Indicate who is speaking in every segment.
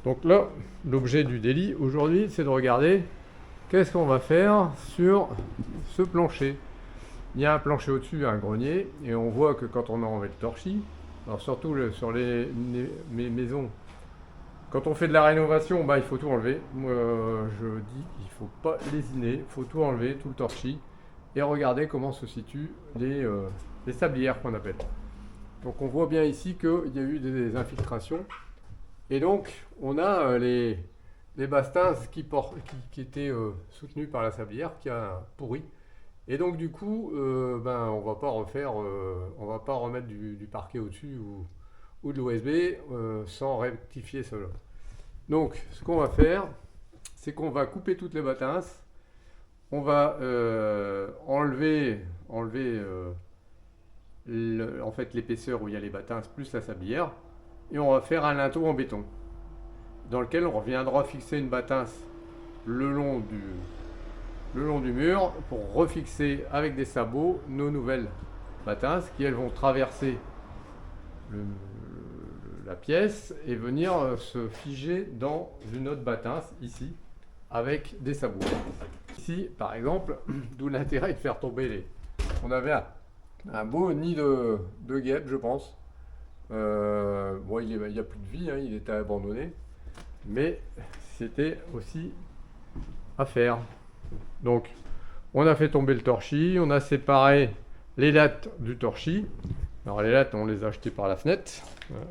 Speaker 1: Donc là, l'objet du délit aujourd'hui, c'est de regarder qu'est-ce qu'on va faire sur ce plancher. Il y a un plancher au-dessus, un grenier, et on voit que quand on a enlevé le torchis, alors surtout sur les maisons, quand on fait de la rénovation, bah, il faut tout enlever. Moi, je dis qu'il ne faut pas lésiner, il faut tout enlever, tout le torchis, et regarder comment se situent les sablières qu'on appelle. Donc on voit bien ici qu'il y a eu des infiltrations. Et donc, on a les bastins qui étaient soutenus par la sablière qui a pourri. Et donc, du coup, on va pas on va pas remettre du parquet au-dessus ou de l'OSB sans rectifier cela. Donc, ce qu'on va faire, c'est qu'on va couper toutes les battins. On va enlever en fait l'épaisseur où il y a les battins plus la sablière. Et on va faire un linteau en béton dans lequel on reviendra fixer une battance le long du mur pour refixer avec des sabots nos nouvelles battasses qui elles vont traverser la pièce et venir se figer dans une autre battance ici avec des sabots. Ici par exemple, d'où l'intérêt de faire tomber on avait un beau nid de guêpes, je pense. Bon, il n'y a plus de vie, hein, il était abandonné, mais c'était aussi à faire. Donc, on a fait tomber le torchis, on a séparé les lattes du torchis. Alors, les lattes, on les a achetées par la fenêtre.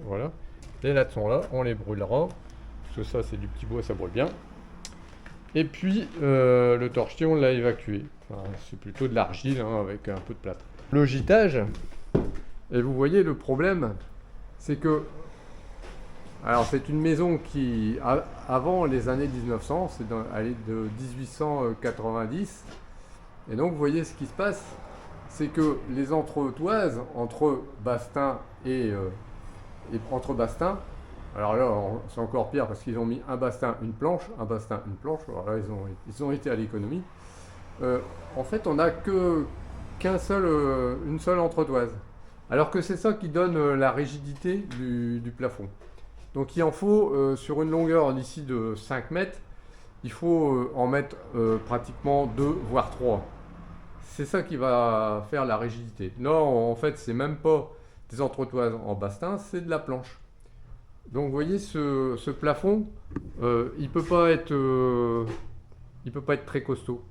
Speaker 1: Voilà, les lattes sont là, on les brûlera, parce que ça, c'est du petit bois, ça brûle bien. Et puis, le torchis, on l'a évacué. Enfin, c'est plutôt de l'argile hein, avec un peu de plâtre. Le gîtage, et vous voyez le problème. C'est que, alors c'est une maison qui, avant les années 1900, elle est de 1890, et donc vous voyez ce qui se passe, c'est que les entretoises entre Bastin et entre Bastin, alors là c'est encore pire parce qu'ils ont mis un bastin, une planche, alors là ils ont été à l'économie. En fait on n'a une seule entretoise. Alors que c'est ça qui donne la rigidité du plafond. Donc il en faut, sur une longueur d'ici de 5 mètres, il faut en mettre pratiquement 2 voire 3. C'est ça qui va faire la rigidité. Non, en fait, c'est même pas des entretoises en bastin, c'est de la planche. Donc vous voyez, ce plafond, il peut pas être très costaud.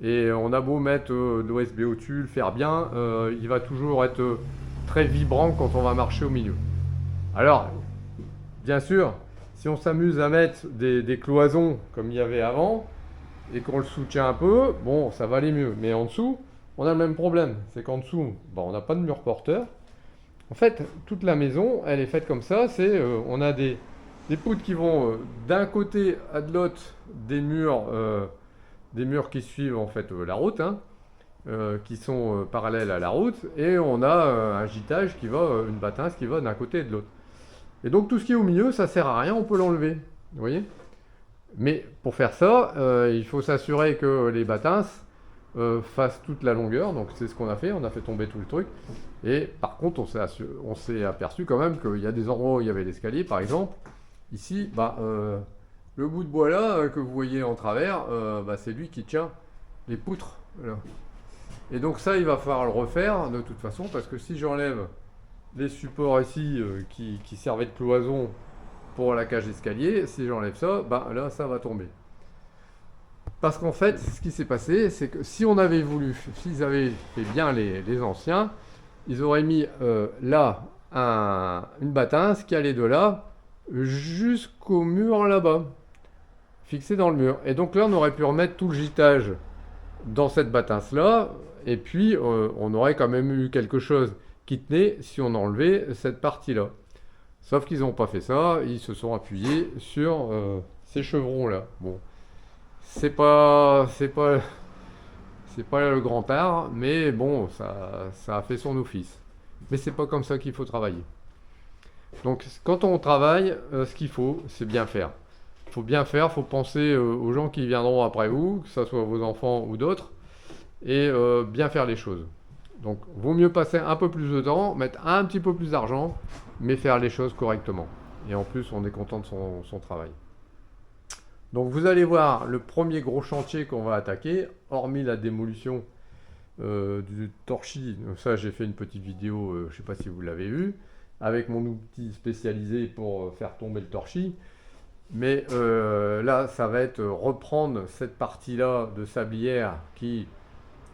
Speaker 1: Et on a beau mettre de l'OSB au-dessus, le faire bien, il va toujours être très vibrant quand on va marcher au milieu. Alors, bien sûr, si on s'amuse à mettre des cloisons comme il y avait avant, et qu'on le soutient un peu, bon, ça va aller mieux. Mais en dessous, on a le même problème. C'est qu'en dessous, on n'a pas de mur porteur. En fait, toute la maison, elle est faite comme ça. On a des poutres qui vont d'un côté à de l'autre des murs qui suivent en fait la route, hein. Qui sont parallèles à la route, et on a un gîtage une battance qui va d'un côté et de l'autre. Et donc tout ce qui est au milieu, ça sert à rien, on peut l'enlever, vous voyez. Mais pour faire ça, il faut s'assurer que les battances fassent toute la longueur, donc c'est ce qu'on a fait, on a fait tomber tout le truc. Et par contre, on s'est aperçu quand même qu'il y a des endroits où il y avait l'escalier, par exemple. Ici, le bout de bois là, que vous voyez en travers, c'est lui qui tient les poutres, là. Et donc ça, il va falloir le refaire de toute façon, parce que si j'enlève les supports ici qui servaient de cloison pour la cage d'escalier, si j'enlève ça, là, ça va tomber. Parce qu'en fait, ce qui s'est passé, c'est que si on avait voulu, s'ils avaient fait bien les anciens, ils auraient mis là une battance qui allait de là jusqu'au mur là-bas, fixé dans le mur. Et donc là, on aurait pu remettre tout le gîtage dans cette battance-là, et puis on aurait quand même eu quelque chose qui tenait si on enlevait cette partie-là. Sauf qu'ils n'ont pas fait ça, ils se sont appuyés sur ces chevrons-là. Bon, c'est pas le grand art, mais bon, ça a fait son office. Mais c'est pas comme ça qu'il faut travailler. Donc quand on travaille, ce qu'il faut, c'est bien faire. Il faut bien faire, il faut penser aux gens qui viendront après vous, que ce soit vos enfants ou d'autres, et bien faire les choses. Donc, vaut mieux passer un peu plus de temps, mettre un petit peu plus d'argent, mais faire les choses correctement. Et en plus, on est content de son travail. Donc vous allez voir le premier gros chantier qu'on va attaquer, hormis la démolition du torchis. Donc ça, j'ai fait une petite vidéo, je ne sais pas si vous l'avez vu, avec mon outil spécialisé pour faire tomber le torchis. Mais là, ça va être reprendre cette partie-là de sablière qui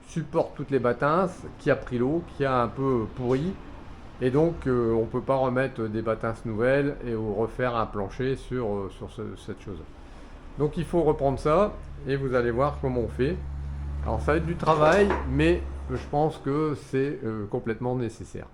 Speaker 1: supporte toutes les batinces, qui a pris l'eau, qui a un peu pourri. Et donc, on ne peut pas remettre des batinces nouvelles et refaire un plancher sur cette chose. Donc, il faut reprendre ça et vous allez voir comment on fait. Alors, ça va être du travail, mais je pense que c'est complètement nécessaire.